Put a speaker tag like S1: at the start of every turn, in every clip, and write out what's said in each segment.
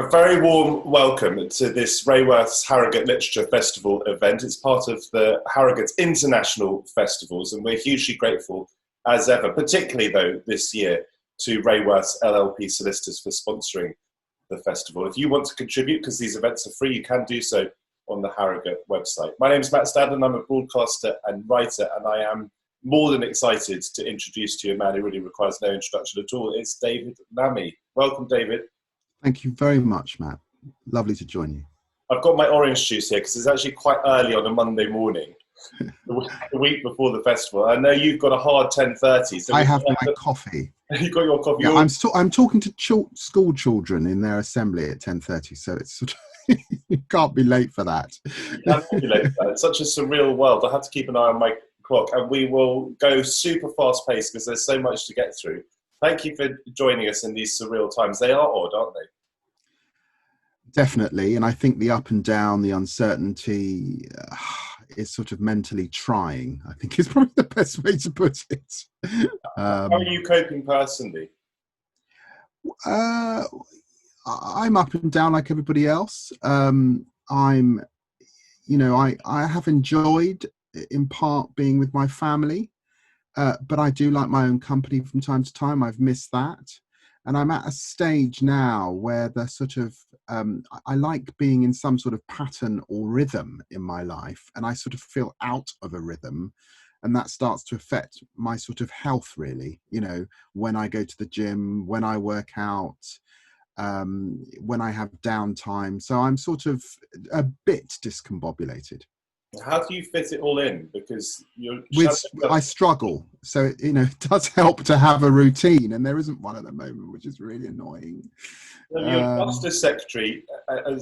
S1: A very warm welcome to this Rayworth's Harrogate Literature Festival event. It's part of the Harrogate's International Festivals, and we're hugely grateful as ever, particularly though this year, to Rayworth's LLP Solicitors for sponsoring the festival. If you want to contribute, because these events are free, you can do so on the Harrogate website. My name is Matt Stadlen, I'm a broadcaster and writer, and I am more than excited to introduce to you a man who really requires no introduction at all. It's David Lammy. Welcome, David.
S2: Thank you very much, Matt. Lovely to join you.
S1: I've got my orange juice here because it's actually quite early on a Monday morning, the week before the festival. I know you've got a hard 10:30. So
S2: I have my coffee.
S1: You've got your coffee.
S2: Yeah, I'm talking to school children in their assembly at 10:30, so it's sort of you can't be late for that.
S1: You can't be late for that. It's such a surreal world. I have to keep an eye on my clock, and we will go super fast paced because there's so much to get through. Thank you for joining us in these surreal times. They are odd, aren't they?
S2: Definitely, and I think the up and down, the uncertainty is sort of mentally trying, I think is probably the best way to put it.
S1: How are you coping personally?
S2: I'm up and down like everybody else. I have enjoyed, in part, being with my family. But I do like my own company from time to time. I've missed that. And I'm at a stage now where the sort of, I like being in some sort of pattern or rhythm in my life. And I sort of feel out of a rhythm. And that starts to affect my sort of health, really. You know, when I go to the gym, when I work out, when I have downtime. So I'm sort of a bit discombobulated.
S1: How do you fit it all in? Because
S2: I struggle, so it does help to have a routine, and there isn't one at the moment, which is really annoying.
S1: Your Justice Secretary,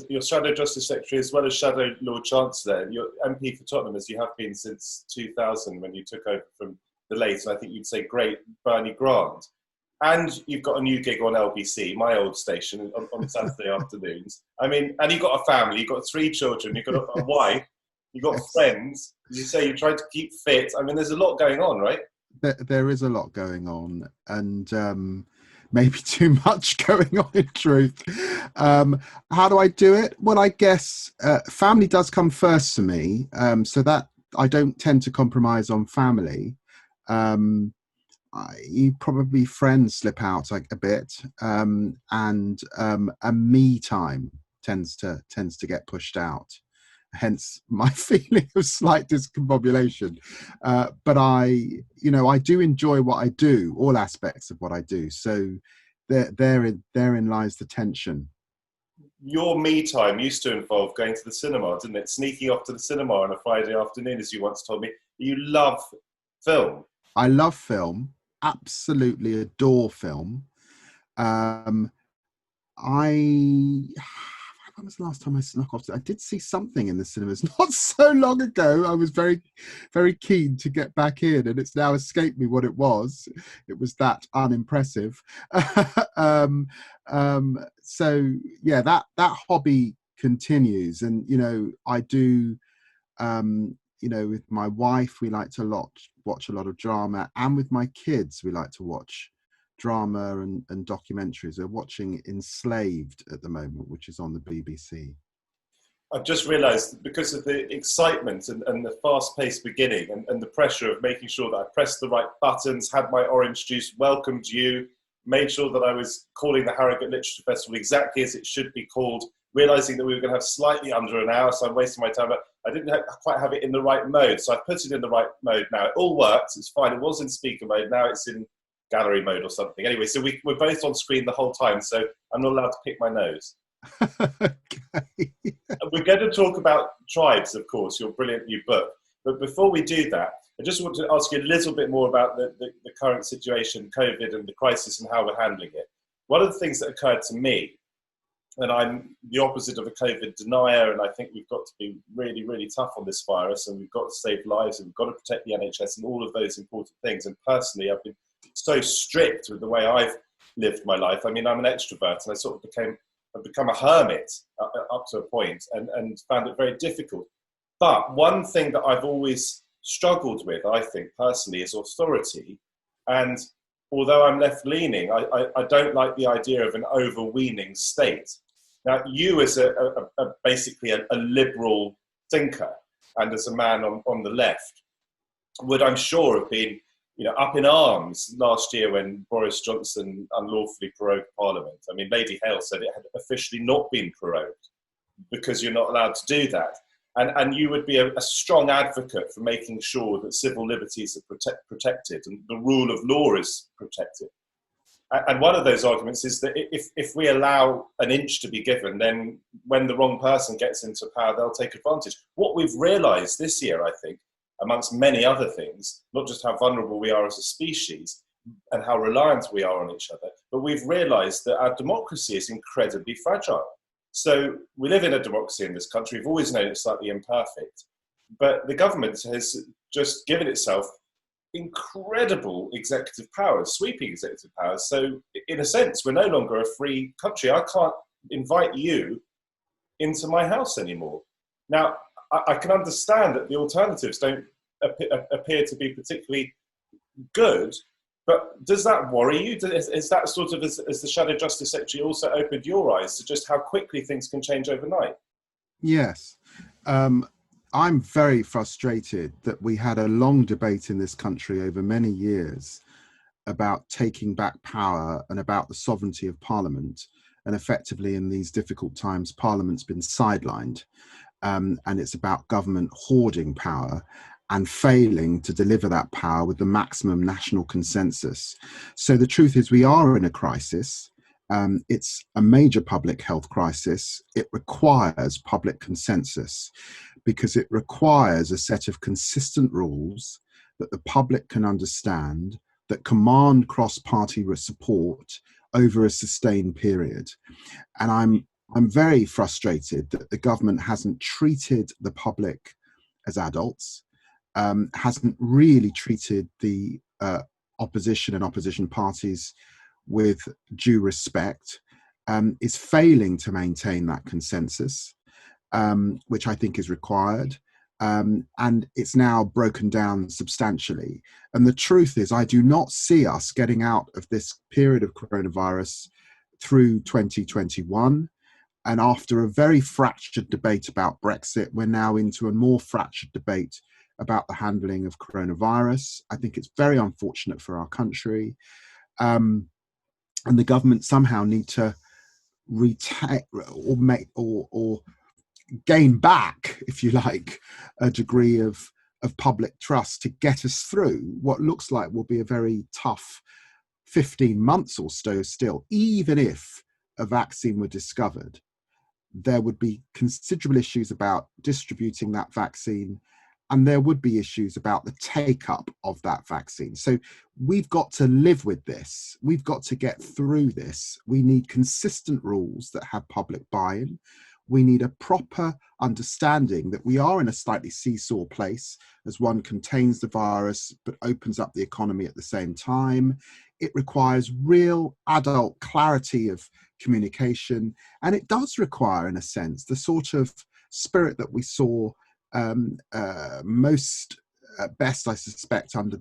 S1: your Shadow Justice Secretary, as well as Shadow Lord Chancellor, you're MP for Tottenham, as you have been since 2000 when you took over from the late, and I think you'd say great, Bernie Grant. And you've got a new gig on LBC, my old station, on Saturday afternoons. I mean, and you've got a family, you've got 3 children, you've got a wife. You've got friends. You say you try to keep fit. I mean, there's a lot going on, right?
S2: There is a lot going on, and maybe too much going on, in truth. How do I do it? Well, I guess family does come first for me, so that I don't tend to compromise on family. Probably friends slip out like a bit, and a me time tends to get pushed out. Hence my feeling of slight discombobulation. But I do enjoy what I do, all aspects of what I do. So therein lies the tension.
S1: Your me time used to involve going to the cinema, didn't it? Sneaking off to the cinema on a Friday afternoon, as you once told me. You love film.
S2: I love film. Absolutely adore film. When was the last time I snuck off? I did see something in the cinemas not so long ago. I was very, very keen to get back in, and it's now escaped me what it was. It was that unimpressive. So yeah, that hobby continues, and I do. With my wife, we like to watch a lot of drama, and with my kids, we like to watch drama and documentaries. We're watching Enslaved at the moment, which is on the BBC.
S1: I've just realised, because of the excitement and the fast-paced beginning and the pressure of making sure that I pressed the right buttons, had my orange juice, welcomed you, made sure that I was calling the Harrogate Literature Festival exactly as it should be called, realising that we were going to have slightly under an hour, so I'm wasting my time. But I didn't quite have it in the right mode, so I've put it in the right mode now. It all works, it's fine. It was in speaker mode, now it's in gallery mode or something. Anyway, so we're both on screen the whole time, so I'm not allowed to pick my nose.
S2: Okay.
S1: We're going to talk about Tribes, of course, your brilliant new book. But before we do that, I just want to ask you a little bit more about the current situation, COVID and the crisis and how we're handling it. One of the things that occurred to me, and I'm the opposite of a COVID denier, and I think we've got to be really, really tough on this virus, and we've got to save lives, and we've got to protect the NHS and all of those important things. And personally, I've been so strict with the way I've lived my life. I mean, I'm an extrovert, and I've become a hermit up to a point, and found it very difficult. But one thing that I've always struggled with, I think personally, is authority. And although I'm left-leaning, I don't like the idea of an overweening state. Now, you as basically a liberal thinker, and as a man on the left, would, I'm sure, have been, up in arms last year when Boris Johnson unlawfully prorogued Parliament. I mean, Lady Hale said it had officially not been prorogued because you're not allowed to do that. And you would be a strong advocate for making sure that civil liberties are protected and the rule of law is protected. And one of those arguments is that if we allow an inch to be given, then when the wrong person gets into power, they'll take advantage. What we've realised this year, I think, amongst many other things, not just how vulnerable we are as a species and how reliant we are on each other, but we've realised that our democracy is incredibly fragile. So we live in a democracy in this country. We've always known it's slightly imperfect, but the government has just given itself incredible executive powers, sweeping executive powers. So in a sense, we're no longer a free country. I can't invite you into my house anymore. Now, I can understand that the alternatives don't appear to be particularly good, but does that worry you? Is that sort of, as the Shadow Justice Secretary, also opened your eyes to just how quickly things can change overnight?
S2: Yes. I'm very frustrated that we had a long debate in this country over many years about taking back power and about the sovereignty of Parliament. And effectively, in these difficult times, Parliament's been sidelined. And it's about government hoarding power and failing to deliver that power with the maximum national consensus. So the truth is, we are in a crisis. It's a major public health crisis. It requires public consensus because it requires a set of consistent rules that the public can understand, that command cross-party support over a sustained period. And I'm very frustrated that the government hasn't treated the public as adults, hasn't really treated the opposition and opposition parties with due respect, is failing to maintain that consensus, which I think is required. And it's now broken down substantially. And the truth is, I do not see us getting out of this period of coronavirus through 2021. And after a very fractured debate about Brexit, we're now into a more fractured debate about the handling of coronavirus. I think it's very unfortunate for our country. And the government somehow need to retain or gain back, if you like, a degree of public trust to get us through what looks like will be a very tough 15 months or so still. Even if a vaccine were discovered, there would be considerable issues about distributing that vaccine, and there would be issues about the take-up of that vaccine. So we've got to live with this. We've got to get through this. We need consistent rules that have public buy-in. We need a proper understanding that we are in a slightly seesaw place as one contains the virus but opens up the economy at the same time. It requires real adult clarity of communication, and it does require, in a sense, the sort of spirit that we saw most best, I suspect, under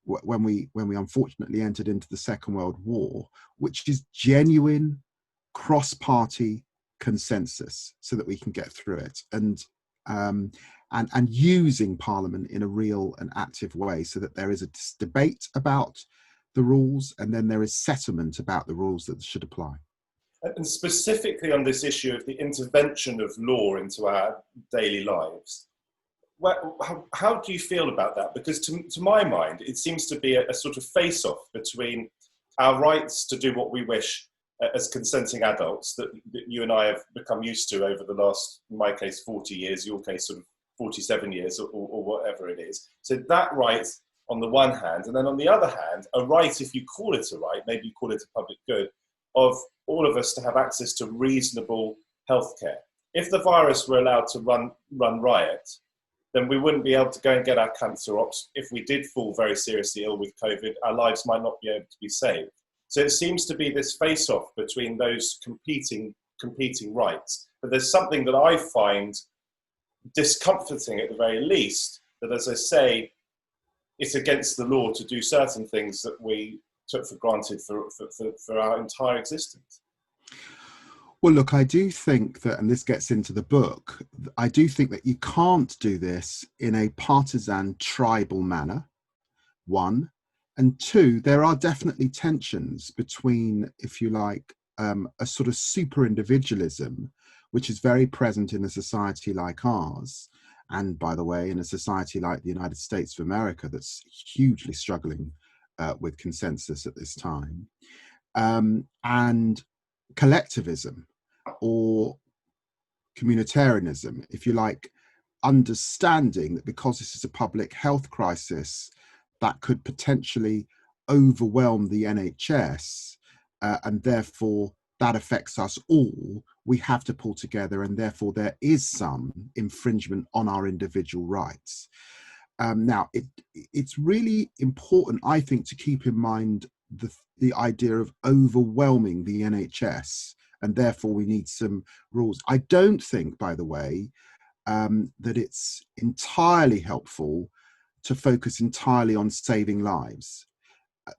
S2: when we unfortunately entered into the Second World War, which is genuine cross-party consensus, so that we can get through it, and using Parliament in a real and active way, so that there is a debate about the rules, and then there is settlement about the rules that should apply.
S1: And specifically on this issue of the intervention of law into our daily lives, how do you feel about that? Because to my mind, it seems to be a sort of face-off between our rights to do what we wish as consenting adults that you and I have become used to over the last, in my case, 40 years, your case, sort of 47 years or whatever it is. So that right on the one hand, and then on the other hand, a right, if you call it a right, maybe you call it a public good, of all of us to have access to reasonable healthcare. If the virus were allowed to run riot, then we wouldn't be able to go and get our cancer ops. If we did fall very seriously ill with COVID, our lives might not be able to be saved. So it seems to be this face-off between those competing rights. But there's something that I find discomforting at the very least, that, as I say, it's against the law to do certain things that we took for granted for our entire existence.
S2: Well, look, I do think that, and this gets into the book, I do think that you can't do this in a partisan, tribal manner, one. And two, there are definitely tensions between, if you like, a sort of super individualism, which is very present in a society like ours. And by the way, in a society like the United States of America, that's hugely struggling with consensus at this time, and collectivism or communitarianism, if you like, understanding that because this is a public health crisis that could potentially overwhelm the NHS, and therefore that affects us all, we have to pull together, and therefore there is some infringement on our individual rights. Now, it's really important, I think, to keep in mind the idea of overwhelming the NHS, and therefore we need some rules. I don't think, by the way, that it's entirely helpful to focus entirely on saving lives.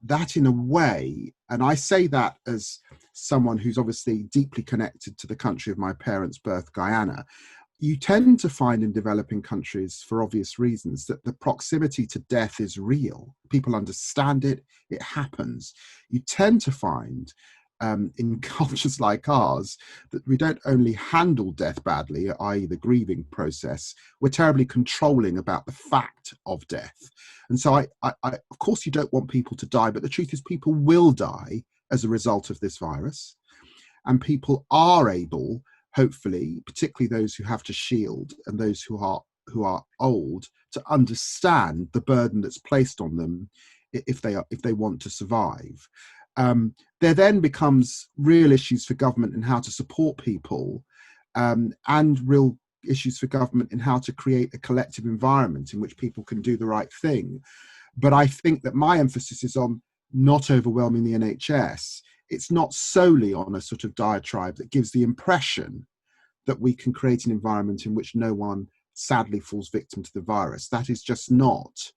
S2: That, in a way, and I say that as someone who's obviously deeply connected to the country of my parents' birth, Guyana, you tend to find in developing countries, for obvious reasons, that the proximity to death is real. People understand it, it happens. You tend to find in cultures like ours that we don't only handle death badly, i.e. the grieving process, we're terribly controlling about the fact of death. And so I of course you don't want people to die, but the truth is people will die as a result of this virus. And people are able, hopefully, particularly those who have to shield and those who are old, to understand the burden that's placed on them if they want to survive. There then becomes real issues for government in how to support people, and real issues for government in how to create a collective environment in which people can do the right thing. But I think that my emphasis is on not overwhelming the NHS. It's not solely on a sort of diatribe that gives the impression that we can create an environment in which no one sadly falls victim to the virus. That is just not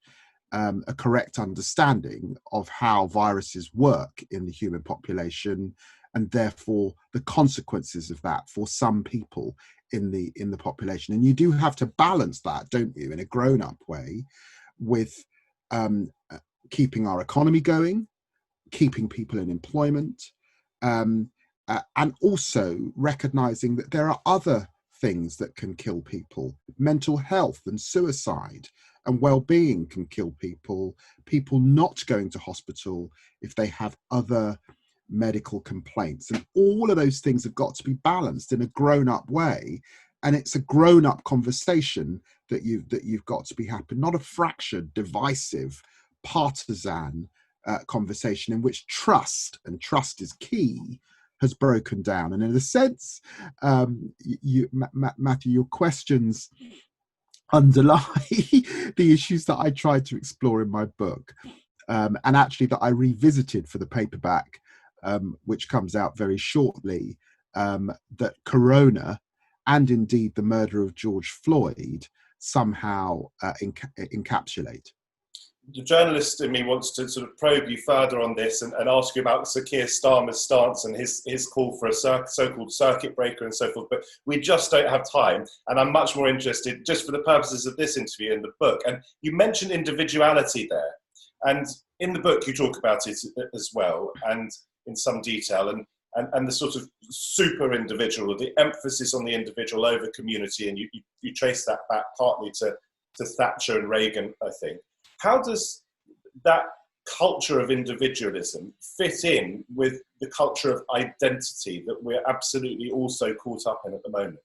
S2: a correct understanding of how viruses work in the human population, and therefore the consequences of that for some people in the population. And you do have to balance that, don't you, in a grown-up way, with keeping our economy going, keeping people in employment, and also recognizing that there are other things that can kill people. Mental health and suicide and well-being can kill people. People not going to hospital if they have other medical complaints. And all of those things have got to be balanced in a grown-up way. And it's a grown-up conversation that you've got to be happening, not a fractured, divisive, partisan conversation in which trust, and trust is key, has broken down. And in a sense, Matthew, your questions underlie the issues that I tried to explore in my book, and actually that I revisited for the paperback, which comes out very shortly, that Corona, and indeed the murder of George Floyd, somehow encapsulate.
S1: The journalist in me wants to sort of probe you further on this and ask you about Sir Keir Starmer's stance and his call for a so-called circuit breaker and so forth, but we just don't have time, and I'm much more interested, just for the purposes of this interview, in the book. And you mentioned individuality there, and in the book you talk about it as well, and in some detail, and the sort of super individual, the emphasis on the individual over community, and you trace that back partly to Thatcher and Reagan, I think. How does that culture of individualism fit in with the culture of identity that we're absolutely also caught up in at the moment?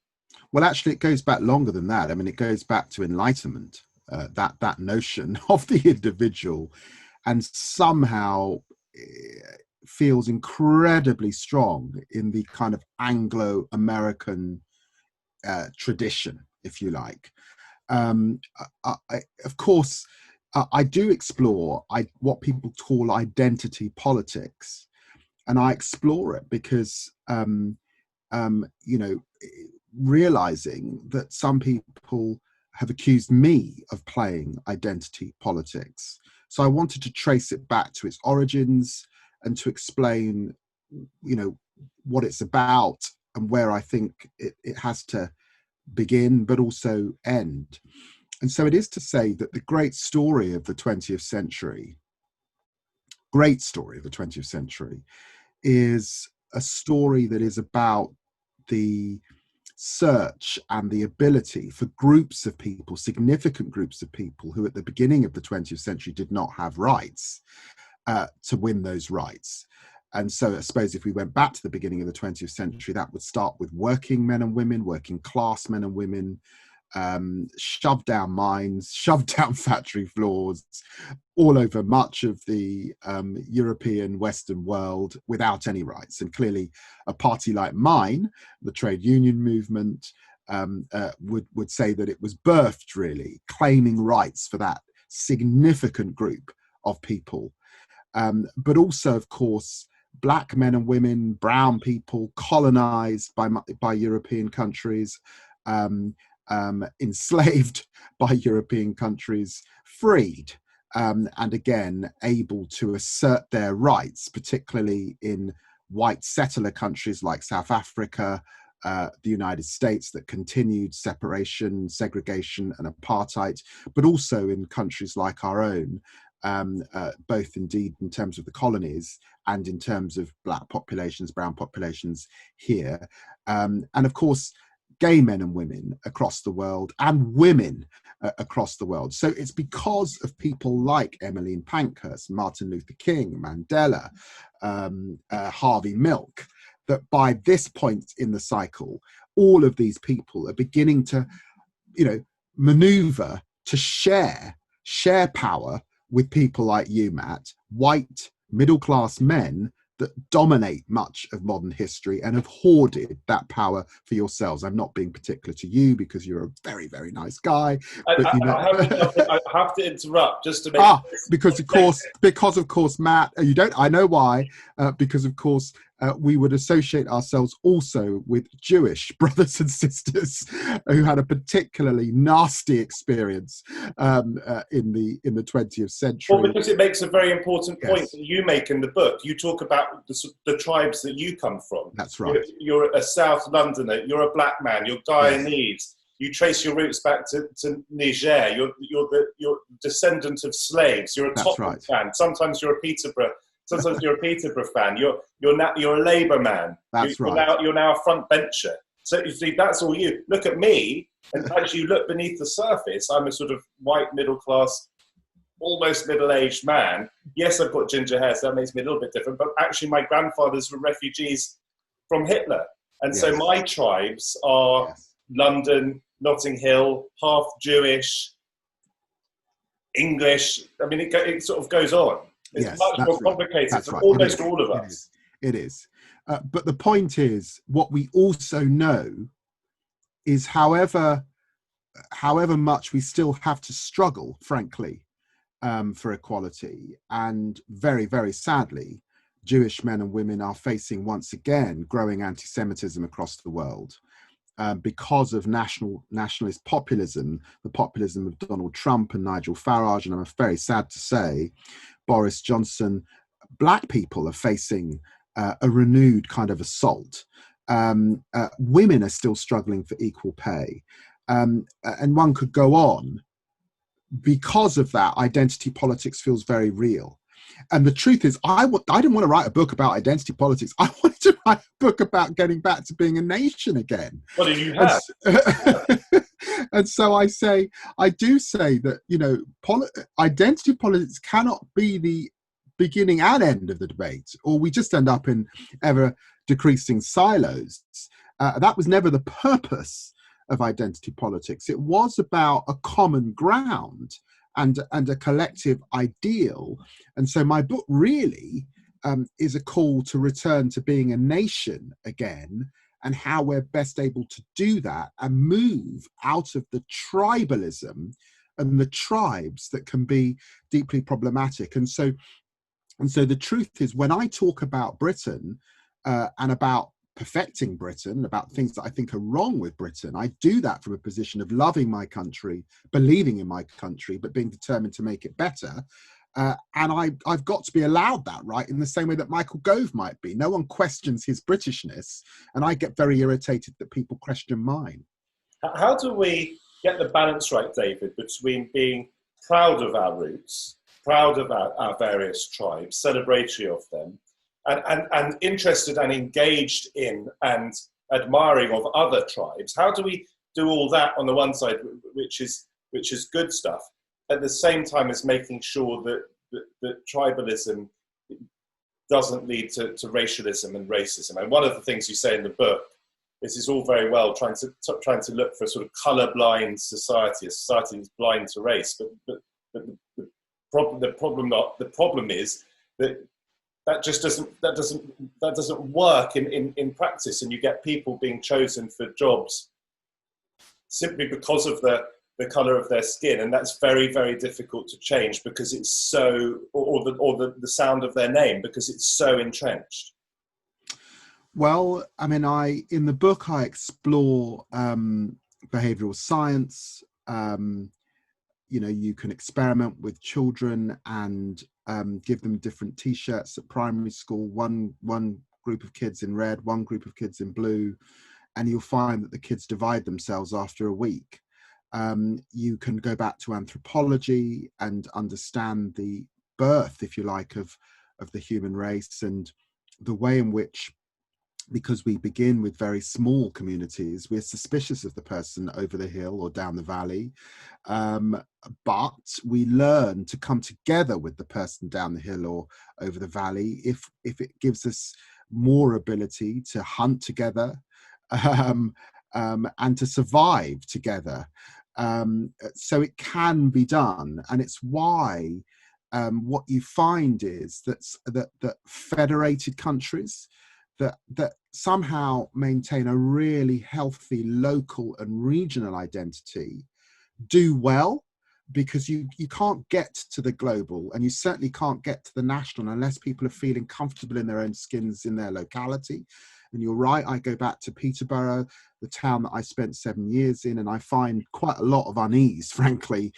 S2: Well, actually, it goes back longer than that. I mean, it goes back to Enlightenment, that notion of the individual, and somehow feels incredibly strong in the kind of Anglo-American tradition, if you like. Of course, I do explore what people call identity politics, and I explore it because, realizing that some people have accused me of playing identity politics. So I wanted to trace it back to its origins and to explain, what it's about and where I think it has to begin, but also end. And so it is to say that the great story of the 20th century, is a story that is about the search and the ability for groups of people, significant groups of people who at the beginning of the 20th century did not have rights, to win those rights. And so I suppose if we went back to the beginning of the 20th century, that would start with working men and women, working class men and women, shoved down mines, shoved down factory floors, all over much of the European Western world without any rights. And clearly a party like mine, the trade union movement, would say that it was birthed really claiming rights for that significant group of people. But also, of course, black men and women, brown people, colonized by European countries, enslaved by European countries, freed, and again, able to assert their rights, particularly in white settler countries like South Africa, the United States, that continued separation, segregation, and apartheid, but also in countries like our own, both indeed in terms of the colonies and in terms of black populations, brown populations here. And of course, gay men and women across the world, and women across the world. So it's because of people like Emmeline Pankhurst, Martin Luther King, Mandela, Harvey Milk, that by this point in the cycle, all of these people are beginning to, maneuver to share power with people like you, Matt, white middle-class men that dominate much of modern history and have hoarded that power for yourselves. I'm not being particular to you because you're a very, very nice guy. But,
S1: I have to interrupt just to make
S2: because of course, Matt, you don't. I know why. Because of course, we would associate ourselves also with Jewish brothers and sisters who had a particularly nasty experience in the 20th century.
S1: Well, because it makes a very important point that you make in the book. You talk about the tribes that you come from.
S2: That's right.
S1: You're a South Londoner. You're a black man. You're Guyanese. Yes. You trace your roots back to Niger. You're descendant of slaves. You're a Tottenham fan. Sometimes you're a Peterborough. Sometimes you're a Peterborough fan. You're a Labour man.
S2: That's right.
S1: You're now a front bencher. So you see, that's all you. Look at me, and as you look beneath the surface, I'm a sort of white middle class, almost middle-aged man. Yes, I've got ginger hair, so that makes me a little bit different. But actually, my grandfathers were refugees from Hitler, and so my tribes are London, Notting Hill, half Jewish, English. I mean, it sort of goes on. It's much more complicated for almost all of us.
S2: It is. But the point is, what we also know is however much we still have to struggle, frankly, for equality, and very, very sadly, Jewish men and women are facing once again growing anti-Semitism across the world. Because of nationalist populism, the populism of Donald Trump and Nigel Farage, and I'm very sad to say, Boris Johnson, black people are facing a renewed kind of assault. Women are still struggling for equal pay. And one could go on. Because of that, identity politics feels very real. And the truth is, I didn't want to write a book about identity politics. I wanted to write a book about getting back to being a nation again.
S1: Well, you have.
S2: And so I do say that, identity politics cannot be the beginning and end of the debate, or we just end up in ever decreasing silos. That was never the purpose of identity politics. It was about a common ground and a collective ideal. And so my book really is a call to return to being a nation again, and how we're best able to do that and move out of the tribalism and the tribes that can be deeply problematic. And so the truth is, when I talk about Britain and about perfecting Britain, about things that I think are wrong with Britain, I do that from a position of loving my country, believing in my country, but being determined to make it better. And I've got to be allowed that right, in the same way that Michael Gove might be. No one questions his Britishness, and I get very irritated that people question mine.
S1: How do we get the balance right, David, between being proud of our roots, proud of our various tribes, celebratory of them, and interested and engaged in and admiring of other tribes? How do we do all that on the one side, which is good stuff, at the same time as making sure that tribalism doesn't lead to racialism and racism? And one of the things you say in the book is it's all very well trying to look for a sort of colour-blind society, a society that's blind to race, but the problem is that just doesn't work in practice, and you get people being chosen for jobs simply because of the colour of their skin, and that's very, very difficult to change because it's so, or the sound of their name, because it's so entrenched.
S2: Well, I mean, in the book I explore behavioural science. You can experiment with children and give them different T-shirts at primary school. One group of kids in red, one group of kids in blue, and you'll find that the kids divide themselves after a week. You can go back to anthropology and understand the birth, if you like, of the human race, and the way in which, because we begin with very small communities, we're suspicious of the person over the hill or down the valley, but we learn to come together with the person down the hill or over the valley if it gives us more ability to hunt together and to survive together. So it can be done, and it's why what you find is that federated countries that somehow maintain a really healthy local and regional identity do well, because you can't get to the global, and you certainly can't get to the national unless people are feeling comfortable in their own skins in their locality. And you're right, I go back to Peterborough, the town that I spent 7 years in, and I find quite a lot of unease, frankly,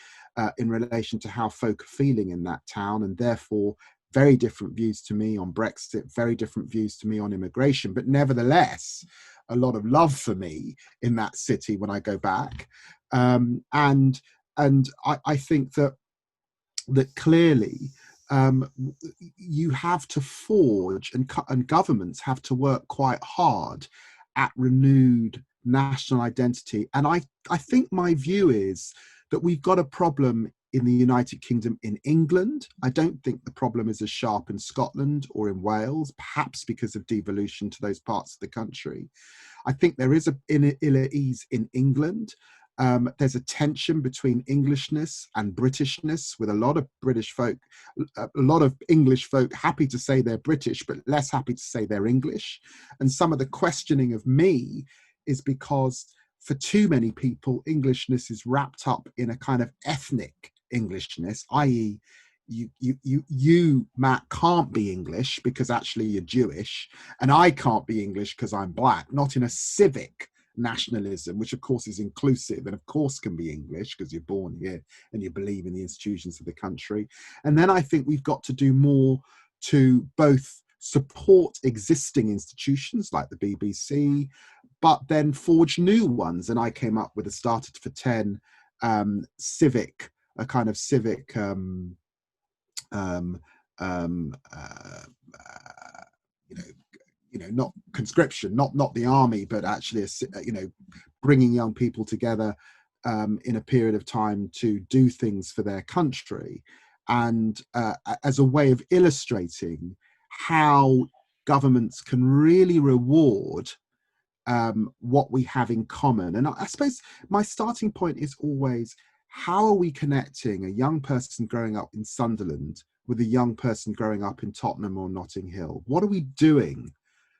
S2: in relation to how folk are feeling in that town, and therefore very different views to me on Brexit, very different views to me on immigration, but nevertheless, a lot of love for me in that city when I go back. And I think that clearly you have to forge, and governments have to work quite hard at renewed national identity. And I think my view is that we've got a problem in the United Kingdom, in England. I don't think the problem is as sharp in Scotland or in Wales, perhaps because of devolution to those parts of the country. I think there is an ill-ease in England. There's a tension between Englishness and Britishness, with a lot of British folk, a lot of English folk happy to say they're British, but less happy to say they're English. And some of the questioning of me is because for too many people, Englishness is wrapped up in a kind of ethnic Englishness, i.e., you, Matt, can't be English because actually you're Jewish, and I can't be English because I'm black, not in a civic nationalism, which of course is inclusive and of course can be English because you're born here and you believe in the institutions of the country. And then I think we've got to do more to both support existing institutions like the BBC, but then forge new ones. And I came up with a Started for 10 civic, a kind of civic not conscription, not the army, but actually bringing young people together in a period of time to do things for their country, and as a way of illustrating how governments can really reward what we have in common. And I suppose my starting point is always, how are we connecting a young person growing up in Sunderland with a young person growing up in Tottenham or Notting Hill? What are we doing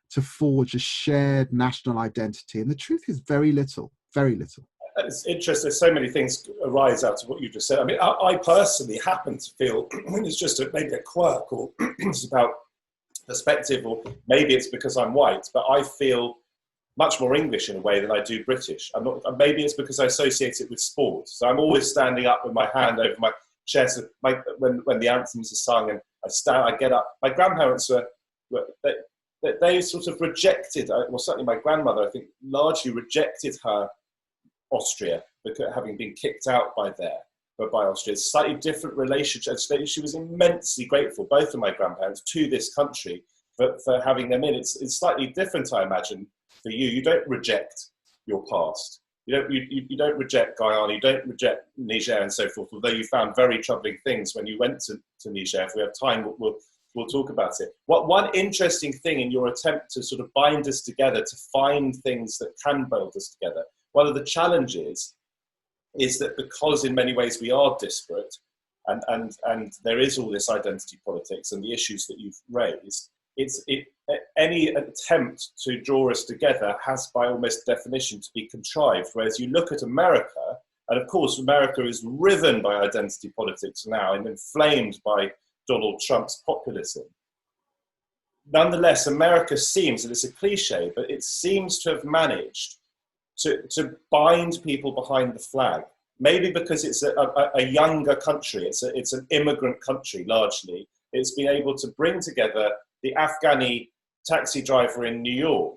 S2: to forge a shared national identity? And the truth is very little, very little.
S1: It's interesting. So many things arise out of what you just said. I mean, I personally happen to feel it's just maybe a quirk, or it's about perspective, or maybe it's because I'm white, but I feel much more English in a way than I do British. Maybe it's because I associate it with sport. So I'm always standing up with my hand over my share. So when the anthems are sung and I get up. My grandparents they sort of rejected, well, certainly my grandmother, I think, largely rejected her Austria, because having been kicked out by Austria. It's a slightly different relationship. She was immensely grateful, both of my grandparents, to this country for having them in. It's slightly different, I imagine, for you. You don't reject your past. You don't reject Guyana, you don't reject Niger and so forth, although you found very troubling things when you went to Niger. If we have time, we'll talk about it. One interesting thing in your attempt to sort of bind us together, to find things that can bind us together, one of the challenges is that because in many ways we are disparate, and there is all this identity politics and the issues that you've raised, any attempt to draw us together has by almost definition to be contrived. Whereas you look at America, and of course America is riven by identity politics now and inflamed by Donald Trump's populism. Nonetheless, America seems, and it's a cliche, but it seems to have managed to bind people behind the flag. Maybe because it's a younger country, it's an immigrant country largely. It's been able to bring together the Afghani taxi driver in New York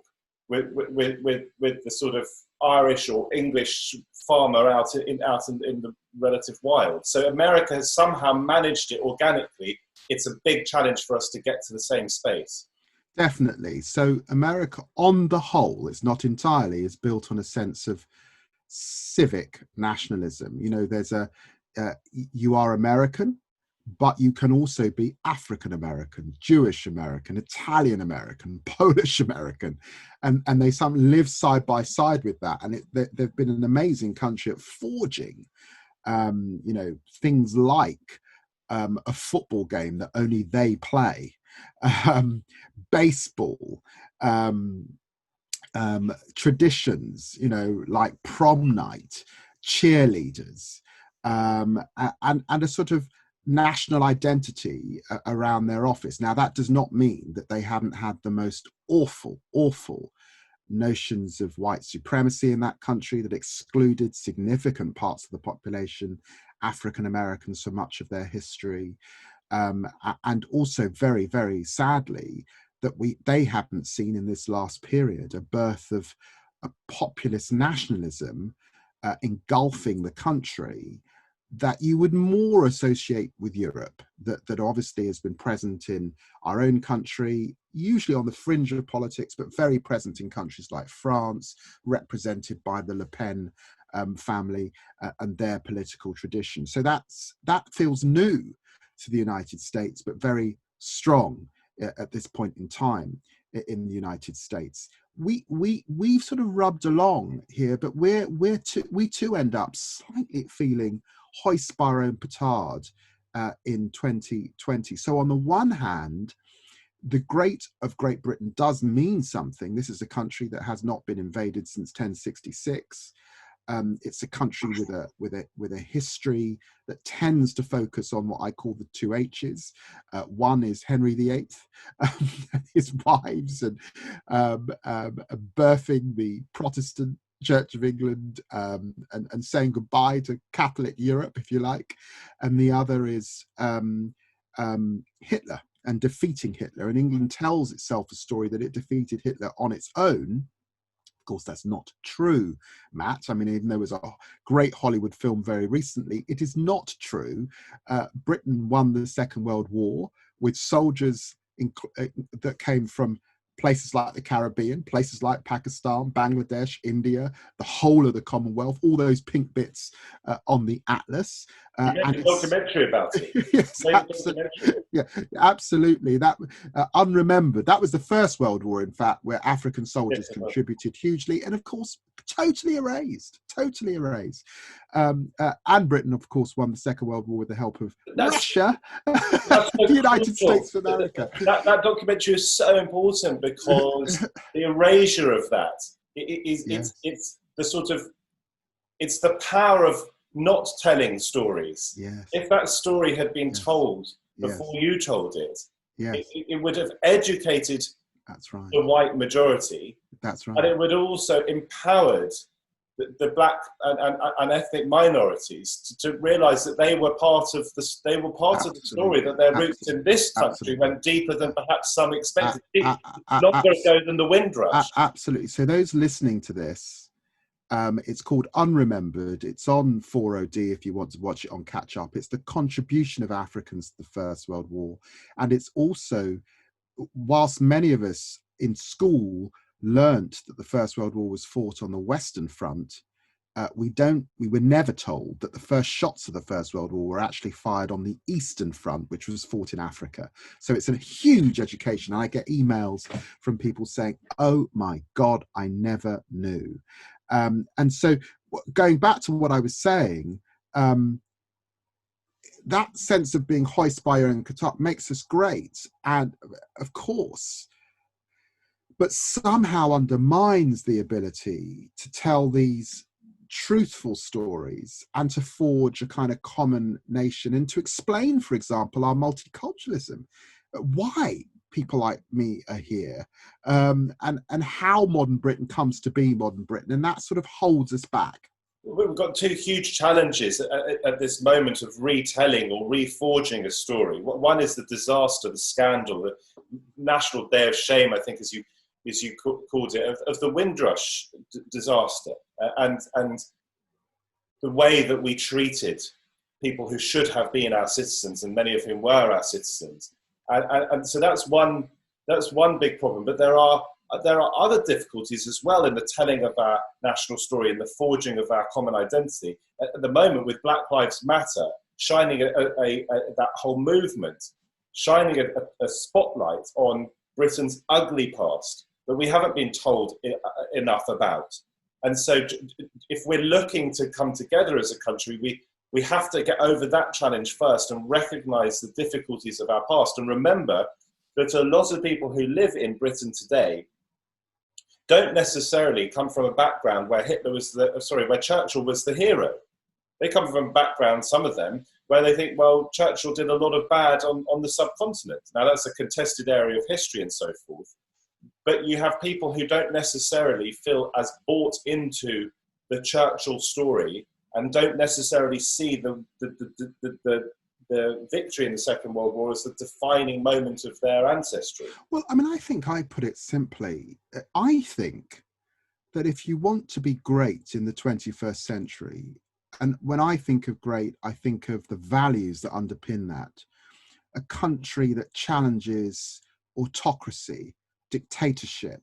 S1: with the sort of Irish or English farmer out in the relative wild. So America has somehow managed it organically. It's a big challenge for us to get to the same space.
S2: Definitely. So America, on the whole, it's not entirely, is built on a sense of civic nationalism. There's you are American, but you can also be African American, Jewish American, Italian American, Polish American, and they live side by side with that. And they've been an amazing country at forging, things like a football game that only they play, baseball, traditions, like prom night, cheerleaders, and a sort of national identity around their office. Now, that does not mean that they haven't had the most awful notions of white supremacy in that country that excluded significant parts of the population, African Americans, for much of their history, and also very, very sadly that they haven't seen in this last period a birth of a populist nationalism engulfing the country that you would more associate with Europe, that obviously has been present in our own country, usually on the fringe of politics, but very present in countries like France, represented by the Le Pen family and their political tradition. So that feels new to the United States, but very strong at this point in time in the United States. We've sort of rubbed along here, but we too end up slightly feeling hoist by our own petard in 2020. So on the one hand, the Great Britain does mean something. This is a country that has not been invaded since 1066. It's a country with a history that tends to focus on what I call the two H's. One is Henry VIII, his wives, and birthing the Protestant Church of England, and saying goodbye to Catholic Europe, if you like. And the other is Hitler and defeating Hitler. And England tells itself a story that it defeated Hitler on its own. Of course, that's not true, Matt. I mean, even there was a great Hollywood film very recently, it is not true. Britain won the Second World War with soldiers that came from places like the Caribbean, places like Pakistan, Bangladesh, India, the whole of the Commonwealth, all those pink bits on the atlas.
S1: You made a documentary about it.
S2: Yes, absolutely. That Unremembered. That was the First World War, in fact, where African soldiers contributed hugely, and of course, totally erased. And Britain, of course, won the Second World War with the help of Russia, the United States of America.
S1: That documentary is so important because the erasure of that it's the sort of, it's the power of not telling stories.
S2: Yes.
S1: If that story had been told before you told it, it would have educated
S2: That's right.
S1: the white majority.
S2: That's right.
S1: And it would also empowered the black and ethnic minorities to realise that they were part of the story, that their roots in this country went deeper than perhaps some expected. Longer ago than the Windrush.
S2: Absolutely. So those listening to this, it's called Unremembered. It's on 4OD if you want to watch it on catch up. It's the contribution of Africans to the First World War, and it's also, whilst many of us in school learnt that the First World War was fought on the Western Front, we were never told that the first shots of the First World War were actually fired on the Eastern Front, which was fought in Africa. So it's a huge education. I get emails from people saying, oh my God, I never knew. And so going back to what I was saying, that sense of being hoist by your own petard makes us great. And of course, but somehow undermines the ability to tell these truthful stories and to forge a kind of common nation and to explain, for example, our multiculturalism, why people like me are here, and how modern Britain comes to be modern Britain, and that sort of holds us back.
S1: We've got two huge challenges at this moment of retelling or reforging a story. One is the disaster, the scandal, the National Day of Shame, I think, as you called it, of the Windrush disaster, and the way that we treated people who should have been our citizens, and many of whom were our citizens. And so that's one big problem. But there are other difficulties as well in the telling of our national story, in the forging of our common identity. At the moment, with Black Lives Matter, shining that whole movement, shining a spotlight on Britain's ugly past that we haven't been told enough about. And so if we're looking to come together as a country, we have to get over that challenge first and recognise the difficulties of our past, and remember that a lot of people who live in Britain today don't necessarily come from a background where where Churchill was the hero. They come from a background, some of them, where they think, well, Churchill did a lot of bad on the subcontinent. Now that's a contested area of history and so forth. But you have people who don't necessarily feel as bought into the Churchill story and don't necessarily see the victory in the Second World War as the defining moment of their ancestry.
S2: Well, I mean, I think I put it simply. I think that if you want to be great in the 21st century, and when I think of great, I think of the values that underpin that. A country that challenges autocracy, dictatorship,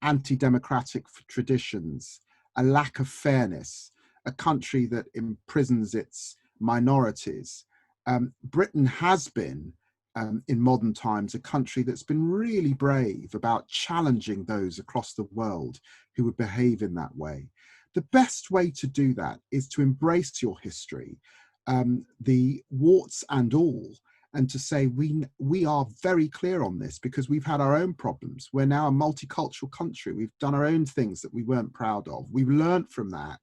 S2: anti-democratic traditions, a lack of fairness, a country that imprisons its minorities. Britain has been, in modern times, a country that's been really brave about challenging those across the world who would behave in that way. The best way to do that is to embrace your history, the warts and all, and to say we are very clear on this because we've had our own problems. We're now a multicultural country. We've done our own things that we weren't proud of. We've learned from that,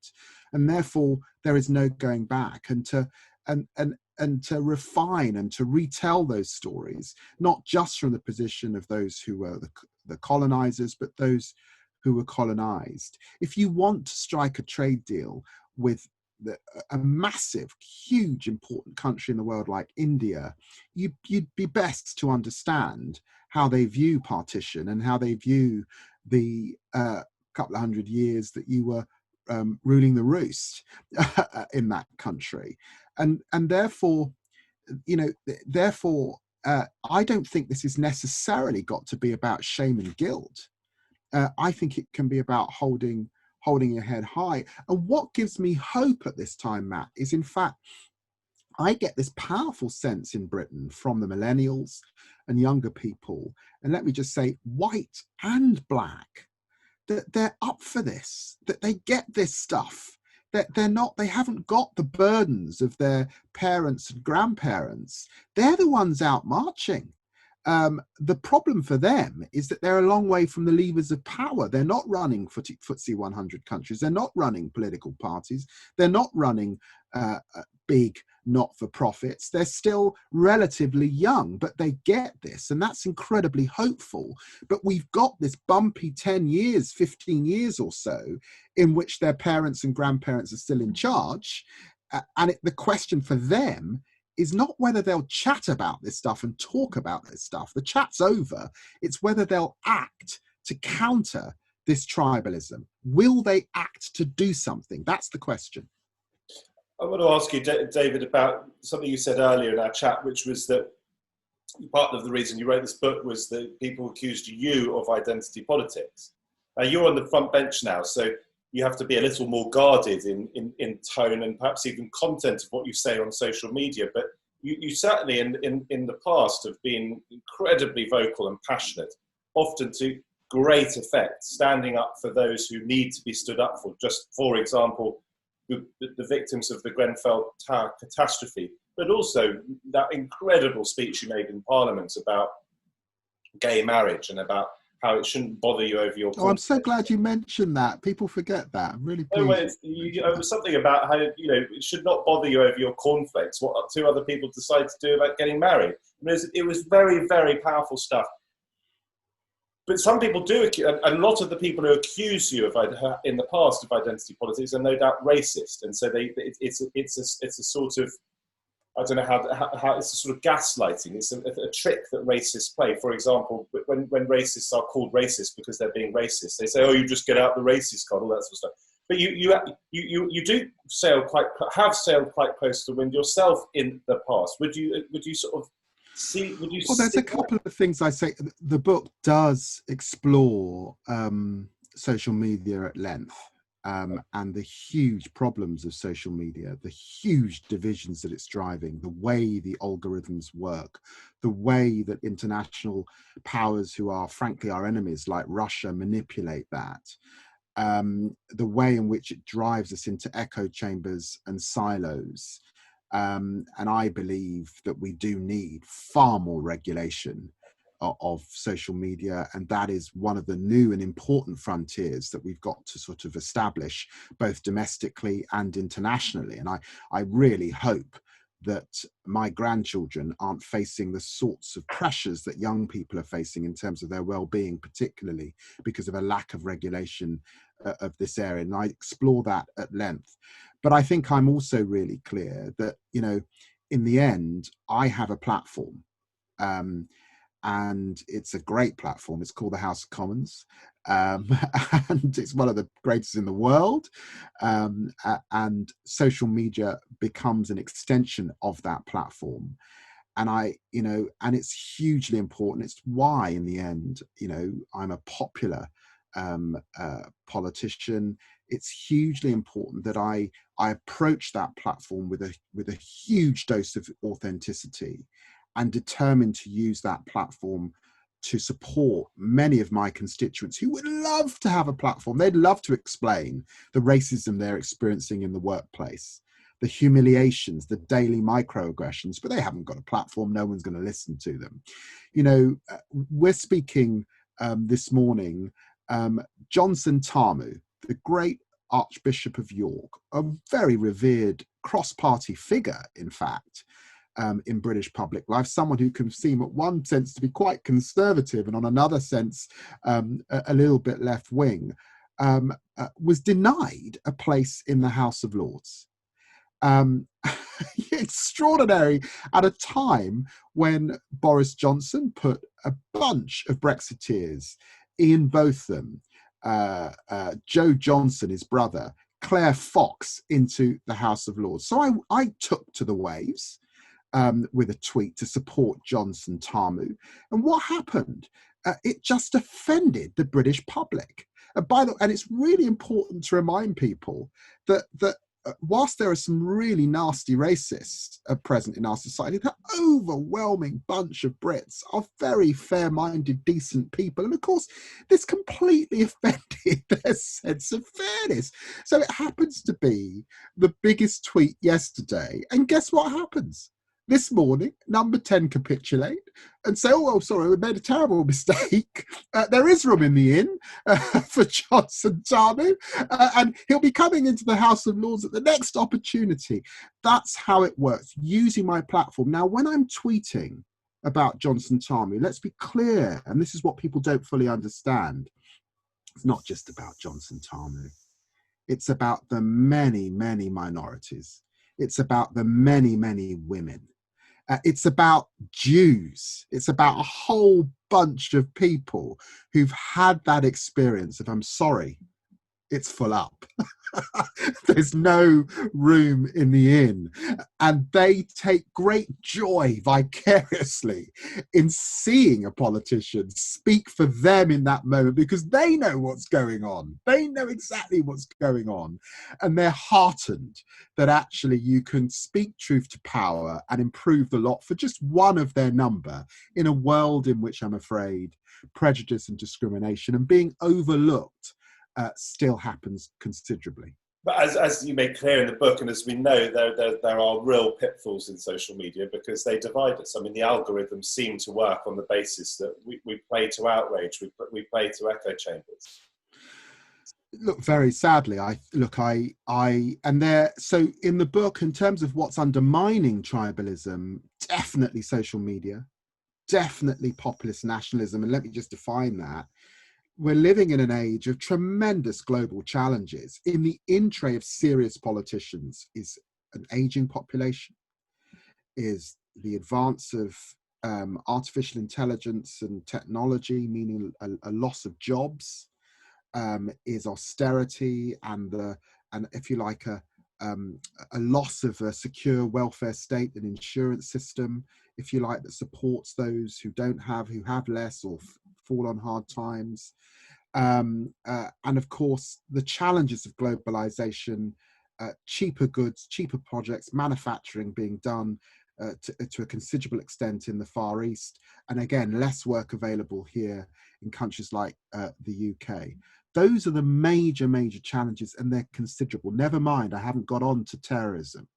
S2: and therefore there is no going back. And to refine and to retell those stories, not just from the position of those who were the colonizers, but those who were colonized. If you want to strike a trade deal with a massive, huge, important country in the world like India, you'd be best to understand how they view partition and how they view the couple of hundred years that you were ruling the roost in that country. And therefore, I don't think this is necessarily got to be about shame and guilt. I think it can be about holding your head high. And what gives me hope at this time, Matt, is in fact, I get this powerful sense in Britain from the millennials and younger people, and let me just say white and black, that they're up for this, that they get this stuff, that they haven't got the burdens of their parents and grandparents. They're the ones out marching. The problem for them is that they're a long way from the levers of power. They're not running FTSE 100 countries. They're not running political parties. They're not running big not-for-profits. They're still relatively young, but they get this, and that's incredibly hopeful. But we've got this bumpy 10 years, 15 years or so, in which their parents and grandparents are still in charge. The question for them is not whether they'll chat about this stuff and talk about this stuff. The chat's over. It's whether they'll act to counter this tribalism. Will they act to do something? That's the question.
S1: I want to ask you, David, about something you said earlier in our chat, which was that part of the reason you wrote this book was that people accused you of identity politics. Now, you're on the front bench now, so you have to be a little more guarded in tone and perhaps even content of what you say on social media. But you certainly in the past have been incredibly vocal and passionate, often to great effect, standing up for those who need to be stood up for. Just for example, the victims of the Grenfell Tower catastrophe, but also that incredible speech you made in Parliament about gay marriage and about how it shouldn't bother you over your.
S2: Oh, I'm so glad you mentioned that. People forget that. I'm really pleased.
S1: It was something about how, it should not bother you over your cornflakes, what two other people decide to do about getting married. It was very, very powerful stuff. But some people do, a lot of the people who accuse you of in the past of identity politics are no doubt racist, and so it's a sort of, I don't know how it's a sort of gaslighting. It's a trick that racists play. For example, when racists are called racist because they're being racist, they say, "Oh, you just get out the racist card," all that sort of stuff. But you do have sailed quite close to the wind yourself in the past. Would you sort of? Well,
S2: there's a couple of things I say. The book does explore social media at length, and the huge problems of social media, the huge divisions that it's driving, the way the algorithms work, the way that international powers who are frankly our enemies like Russia manipulate that, the way in which it drives us into echo chambers and silos. And I believe that we do need far more regulation of social media, and that is one of the new and important frontiers that we've got to sort of establish both domestically and internationally. And I really hope that my grandchildren aren't facing the sorts of pressures that young people are facing in terms of their well-being, particularly because of a lack of regulation of this area. And I explore that at length. But I think I'm also really clear that, in the end, I have a platform, and it's a great platform. It's called the House of Commons, and it's one of the greatest in the world. And social media becomes an extension of that platform. And and it's hugely important. It's why, in the end, I'm a popular politician. It's hugely important that I approach that platform with a huge dose of authenticity, and determined to use that platform to support many of my constituents who would love to have a platform. They'd love to explain the racism they're experiencing in the workplace, the humiliations, the daily microaggressions, but they haven't got a platform. No one's going to listen to them. We're speaking this morning, Johnson Tamu, the great Archbishop of York, a very revered cross-party figure, in fact, in British public life, someone who can seem at one sense to be quite conservative and on another sense a little bit left-wing, was denied a place in the House of Lords. Extraordinary, at a time when Boris Johnson put a bunch of Brexiteers, Ian Botham, Joe Johnson, his brother, Claire Fox, into the House of Lords. So I took to the waves with a tweet to support Johnson Tamu. And what happened? It just offended the British public. And it's really important to remind people that whilst there are some really nasty racists present in our society, the overwhelming bunch of Brits are very fair-minded, decent people. And of course, this completely offended their sense of fairness. So it happens to be the biggest tweet yesterday. And guess what happens? this morning, number 10 capitulate and say, oh, well, sorry, we made a terrible mistake. There is room in the inn for Johnson Tamu, and he'll be coming into the House of Lords at the next opportunity. That's how it works, using my platform. Now, when I'm tweeting about Johnson Tamu, let's be clear, and this is what people don't fully understand. It's not just about Johnson Tamu. It's about the many, many minorities. It's about the many, many women. It's about Jews. It's about a whole bunch of people who've had that experience of, I'm sorry, it's full up. There's no room in the inn. And they take great joy vicariously in seeing a politician speak for them in that moment, because they know what's going on. They know exactly what's going on. And they're heartened that actually you can speak truth to power and improve the lot for just one of their number in a world in which, I'm afraid, prejudice and discrimination and being overlooked still happens considerably.
S1: But as you make clear in the book, and as we know, there are real pitfalls in social media because they divide us. I mean, the algorithms seem to work on the basis that we play to outrage, we play to echo chambers.
S2: Look, very sadly, so in the book, in terms of what's undermining tribalism, definitely social media, definitely populist nationalism. And let me just define that. We're living in an age of tremendous global challenges. In the in tray of serious politicians is an aging population, is the advance of artificial intelligence and technology, meaning a loss of jobs, is austerity and if you like a loss of a secure welfare state and insurance system, if you like, that supports those who have less or fall on hard times. And of course, the challenges of globalisation, cheaper goods, cheaper projects, manufacturing being done to a considerable extent in the Far East, and again, less work available here in countries like the UK. Those are the major challenges, and they're considerable. Never mind, I haven't got on to terrorism.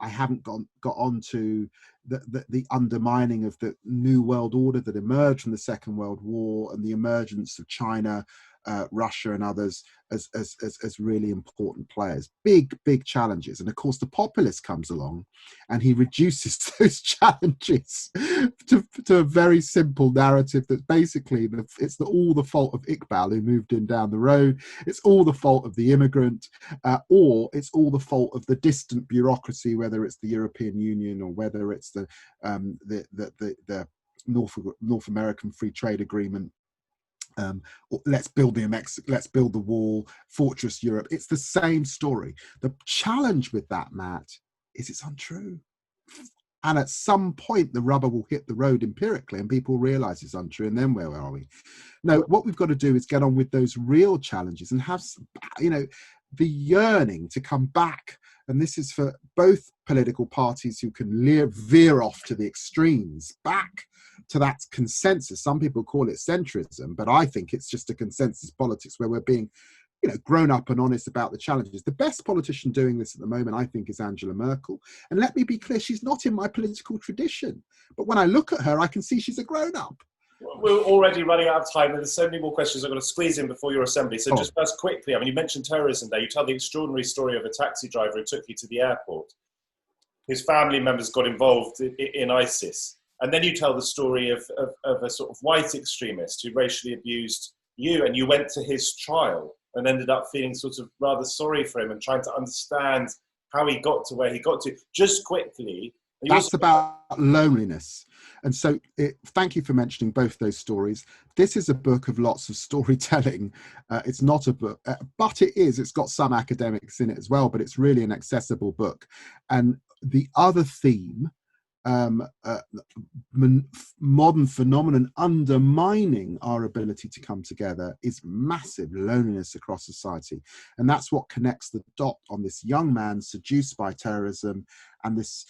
S2: I haven't got on to the undermining of the new world order that emerged from the Second World War and the emergence of China, Russia and others as really important players. Big challenges. And of course, the populist comes along and he reduces those challenges to a very simple narrative that basically it's all the fault of Iqbal, who moved in down the road. It's all the fault of the immigrant, or it's all the fault of the distant bureaucracy, whether it's the European Union or whether it's the North American Free Trade Agreement. Let's build the wall, Fortress Europe. It's the same story. The challenge with that, Matt, is it's untrue. And at some point, the rubber will hit the road empirically and people realize it's untrue. And then where are we? No, what we've got to do is get on with those real challenges and have, the yearning to come back. And this is for both political parties who can veer off to the extremes, back to that consensus. Some people call it centrism, but I think it's just a consensus politics where we're being, grown up and honest about the challenges. The best politician doing this at the moment, I think, is Angela Merkel. And let me be clear, she's not in my political tradition. But when I look at her, I can see she's a grown-up.
S1: We're already running out of time, and there's so many more questions I'm going to squeeze in before your assembly. So just first quickly, you mentioned terrorism there. You tell the extraordinary story of a taxi driver who took you to the airport. His family members got involved in ISIS. And then you tell the story of a sort of white extremist who racially abused you, and you went to his trial and ended up feeling sort of rather sorry for him and trying to understand how he got to where he got to. Just quickly.
S2: That's about loneliness. And so thank you for mentioning both those stories. This is a book of lots of storytelling. It's not a book, but it's got some academics in it as well, but it's really an accessible book. And the other theme, modern phenomenon undermining our ability to come together, is massive loneliness across society. And that's what connects the dot on this young man seduced by terrorism and this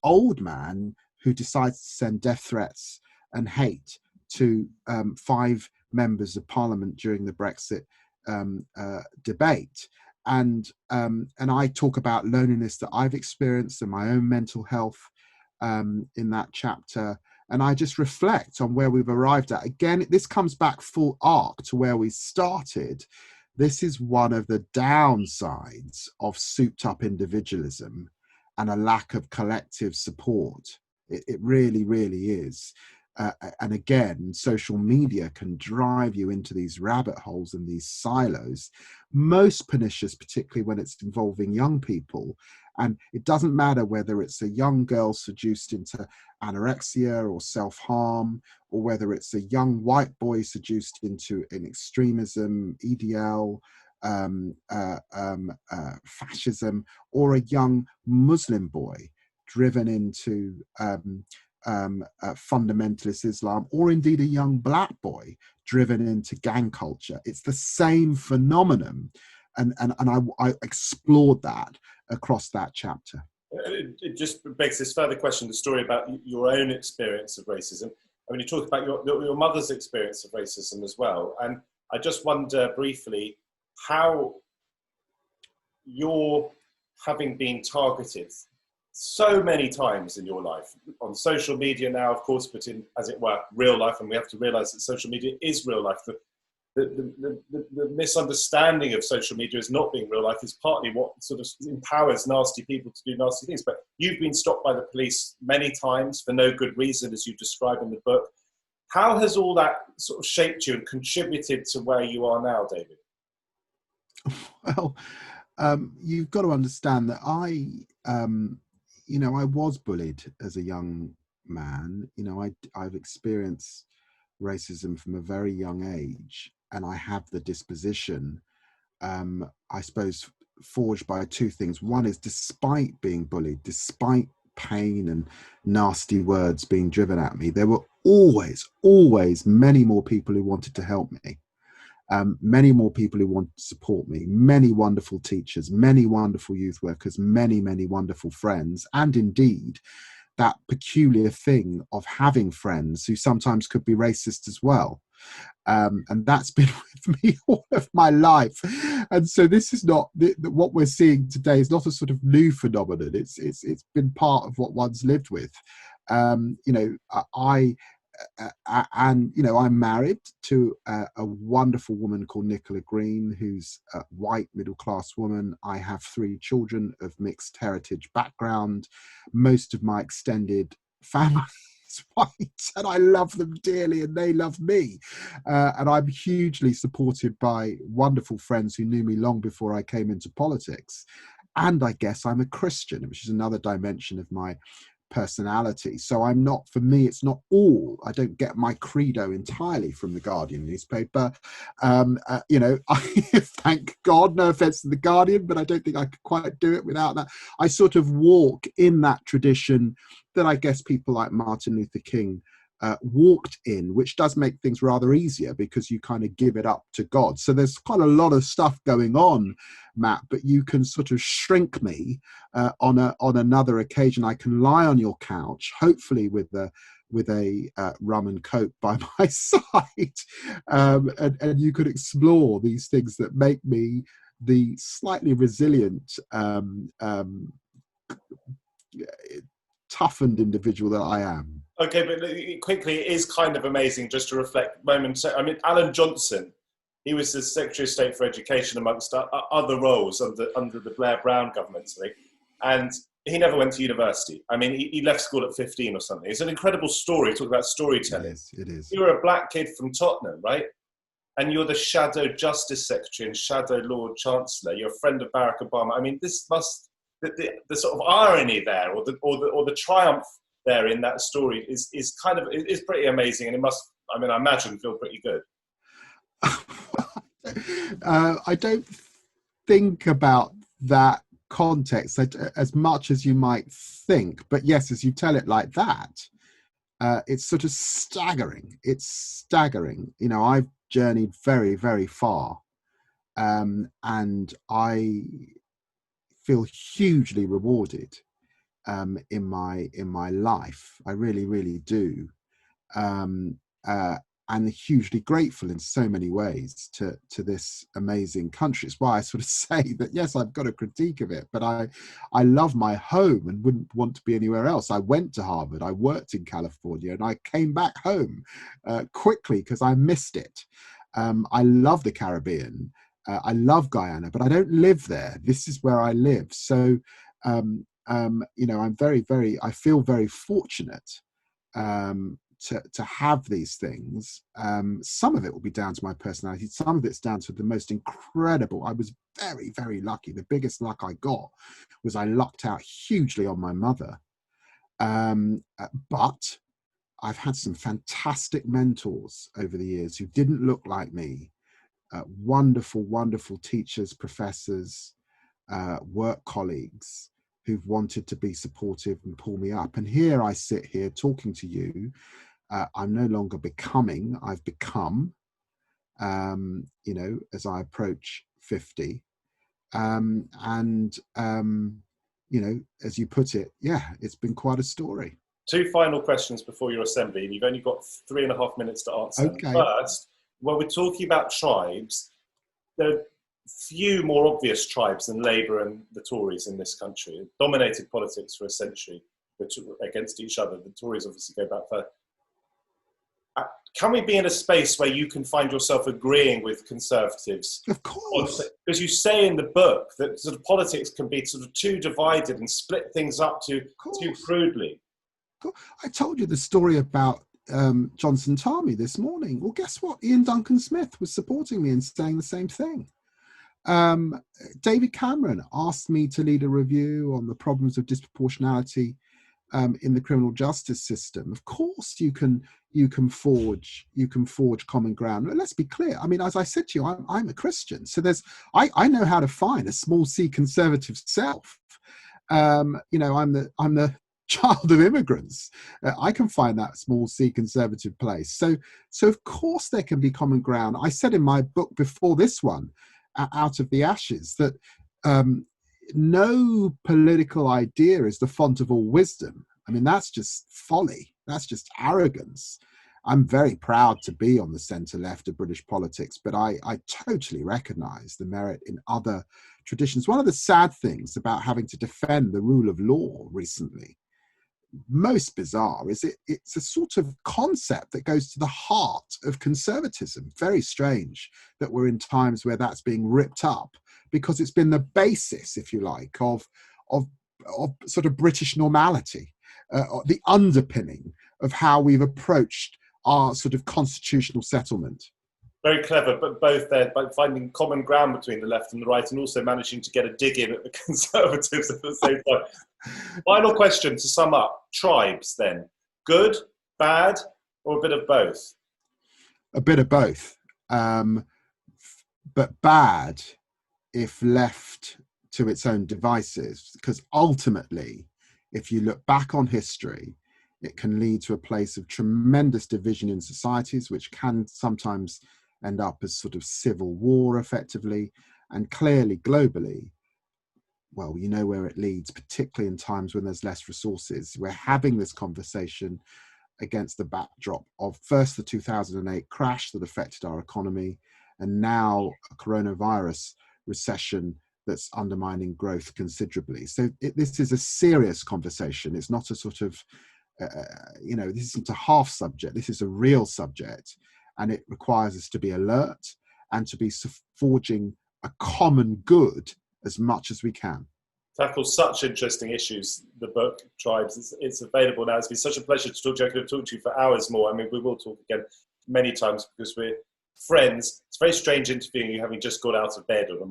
S2: old man who decides to send death threats and hate to 5 members of parliament during the Brexit debate. And I talk about loneliness that I've experienced and my own mental health. in that chapter, and I just reflect on where we've arrived at. Again, this comes back full arc to where we started. This is one of the downsides of souped up individualism and a lack of collective support. It really, really is. And again, social media can drive you into these rabbit holes and these silos, most pernicious, particularly when it's involving young people. And it doesn't matter whether it's a young girl seduced into anorexia or self-harm, or whether it's a young white boy seduced into an extremism, EDL, fascism, or a young Muslim boy driven into fundamentalist Islam, or indeed a young black boy driven into gang culture. It's the same phenomenon. And I explored that across that chapter.
S1: It just begs this further question, the story about your own experience of racism. I mean, you talk about your mother's experience of racism as well. And I just wonder briefly how you're having been targeted so many times in your life, on social media now, of course, but in, as it were, real life. And we have to realize that social media is real life. The misunderstanding of social media as not being real life is partly what sort of empowers nasty people to do nasty things. But you've been stopped by the police many times for no good reason, as you describe in the book. How has all that sort of shaped you and contributed to where you are now, David?
S2: Well, you've got to understand that I was bullied as a young man. I've experienced racism from a very young age, and I have the disposition, I suppose, forged by two things. One is, despite being bullied, despite pain and nasty words being driven at me, there were always many more people who wanted to help me. Many more people who wanted to support me, many wonderful teachers, many wonderful youth workers, many wonderful friends, and indeed that peculiar thing of having friends who sometimes could be racist as well. And that's been with me all of my life. And so this is not, what we're seeing today is not a sort of new phenomenon. It's been part of what one's lived with. I'm married to a wonderful woman called Nicola Green, who's a white middle-class woman. I have 3 children of mixed heritage background. Most of my extended family is white, and I love them dearly, and they love me. And I'm hugely supported by wonderful friends who knew me long before I came into politics. And I guess I'm a Christian, which is another dimension of my personality. So for me, it's not all. I don't get my credo entirely from the Guardian newspaper. I thank God, no offense to the Guardian, but I don't think I could quite do it without that. I sort of walk in that tradition that I guess people like Martin Luther King walked in, which does make things rather easier because you kind of give it up to God. So there's quite a lot of stuff going on, Matt, but you can sort of shrink me on another occasion. I can lie on your couch, hopefully with a rum and coke by my side, and you could explore these things that make me the slightly resilient, toughened individual that I am.
S1: Okay, but quickly, it is kind of amazing just to reflect moments. I mean, Alan Johnson, he was the Secretary of State for Education amongst other roles under the Blair Brown government, and he never went to university. I mean, he left school at 15 or something. It's an incredible story. Talk about storytelling.
S2: It is.
S1: You were a black kid from Tottenham, right? And you're the shadow Justice Secretary and shadow Lord Chancellor. You're a friend of Barack Obama. I mean, this must the sort of irony there, or the triumph there in that story is pretty amazing, and it must, I imagine, feel pretty good.
S2: I don't think about that context as much as you might think, but yes, as you tell it like that, it's sort of staggering. It's staggering. I've journeyed very, very far, and I feel hugely rewarded in my life. I really, really do. and hugely grateful in so many ways to this amazing country. It's why I sort of say that, yes, I've got a critique of it, but I love my home and wouldn't want to be anywhere else. I went to Harvard, I worked in California, and I came back home quickly because I missed it. I love the Caribbean. I love Guyana, but I don't live there. This is where I live. So, I'm I feel very fortunate to have these things. Some of it will be down to my personality. Some of it's down to the most incredible. I was very, very lucky. The biggest luck I got was I lucked out hugely on my mother. But I've had some fantastic mentors over the years who didn't look like me. Wonderful, wonderful teachers, professors, work colleagues who've wanted to be supportive and pull me up. And here I sit here talking to you. I'm no longer becoming, I've become, as I approach 50. As you put it, yeah, it's been quite a story.
S1: 2 final questions before your assembly, and you've only got 3.5 minutes to answer.
S2: Okay.
S1: First, when we're talking about tribes, there are few more obvious tribes than Labour and the Tories in this country. It dominated politics for a century against each other. The Tories obviously go back further. Can we be in a space where you can find yourself agreeing with Conservatives?
S2: Of course.
S1: Because you say in the book that sort of politics can be sort of too divided and split things up too crudely.
S2: I told you the story about Johnson Tarmy this morning. Well, guess what? Ian Duncan Smith was supporting me and saying the same thing. David Cameron asked me to lead a review on the problems of disproportionality in the criminal justice system. Of course, you can forge common ground. Let's be clear. I mean, as I said to you, I'm a Christian, so I know how to find a small c conservative self. I'm the child of immigrants. I can find that small c conservative place. So of course there can be common ground. I said in my book before this one, Out of the Ashes, that no political idea is the font of all wisdom. I mean, that's just folly. That's just arrogance. I'm very proud to be on the centre left of British politics, but I totally recognise the merit in other traditions. One of the sad things about having to defend the rule of law recently, most bizarre, is it's a sort of concept that goes to the heart of conservatism. Very strange that we're in times where that's being ripped up, because it's been the basis, if you like, of sort of British normality, the underpinning of how we've approached our sort of constitutional settlement.
S1: Very clever, but both there, by finding common ground between the left and the right, and also managing to get a dig in at the Conservatives at the same time. Final question to sum up. Tribes, then. Good, bad, or a bit of both?
S2: A bit of both. But bad if left to its own devices, because ultimately, if you look back on history, it can lead to a place of tremendous division in societies, which can sometimes end up as sort of civil war effectively, and clearly globally, well, you know where it leads, particularly in times when there's less resources. We're having this conversation against the backdrop of first the 2008 crash that affected our economy, and now a coronavirus recession that's undermining growth considerably. So this is a serious conversation. It's not a sort of, this isn't a half subject. This is a real subject. And it requires us to be alert and to be forging a common good as much as we can.
S1: Tackles such interesting issues, the book, Tribes. It's available now. It's been such a pleasure to talk to you. I could have talked to you for hours more. I mean, we will talk again many times because we're friends. It's very strange interviewing you having just got out of bed on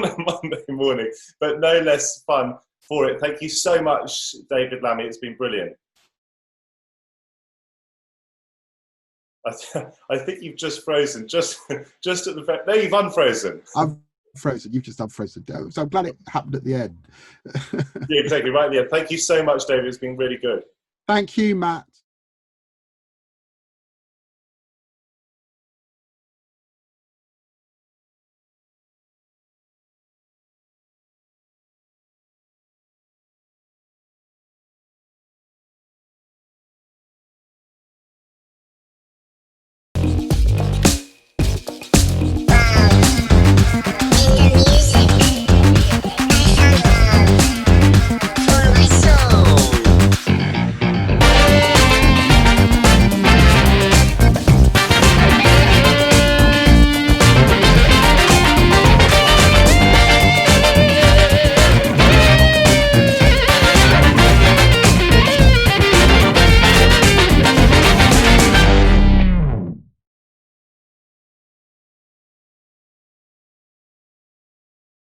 S1: a Monday morning, but no less fun for it. Thank you so much, David Lammy. It's been brilliant. I think you've just frozen, just at the fact. No, you've unfrozen.
S2: I've frozen. You've just unfrozen. So I'm glad it happened at the end.
S1: Yeah, exactly, right at the end. Thank you so much, David. It's been really good.
S2: Thank you, Matt.